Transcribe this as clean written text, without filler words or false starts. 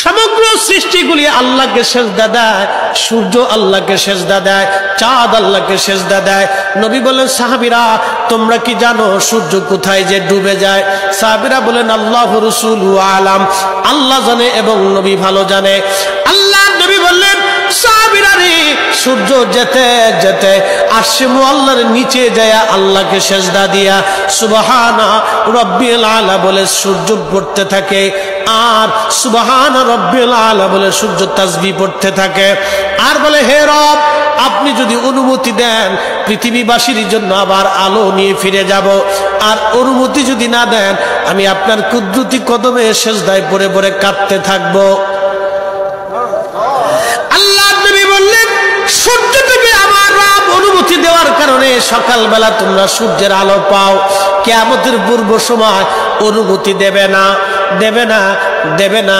সমগ্র সৃষ্টিগুলি আল্লাহকে সেজদা দেয়, সূর্য আল্লাহকে সেজদা দেয়, চাঁদ আল্লাহকে সেজদা দেয়। নবী বলেন, সাহাবীরা তোমরা কি জানো সূর্য কোথায় যে ডুবে যায়? সাহাবীরা বলেন, আল্লাহু রাসূলু আলাম, আল্লাহ জানে এবং নবী ভালো জানে। আল্লাহ নবী বললেন, সাহাবীরা রে, সূর্য যেতে যেতে আরশে মুআল্লার নিচে যায় আল্লাহকে সেজদা দিয়া সুবহানা রাব্বিল আলা বলে সূর্য পড়তে থাকে, আর সুবহান রাব্বিল আলা বলে সূর্য তাসবিহ পড়তে থাকে, আর বলে, হে রব আপনি যদি অনুমতি দেন পৃথিবীবাসীর জন্য আবার আলো নিয়ে ফিরে যাব, আর অনুমতি যদি না দেন আমি আপনার কুদরতি কদমে সেজদায় পড়ে পড়ে কাঁদতে থাকবো। আল্লাহ নবী বললেন, সূর্য থেকে আমার রব অনুমতি দেওয়ার কারণে সকালবেলা তোমরা সূর্যের আলো পাও, কিয়ামতের পূর্ব সময় অনুমতি দেবে না, দেবে না, দেবে না।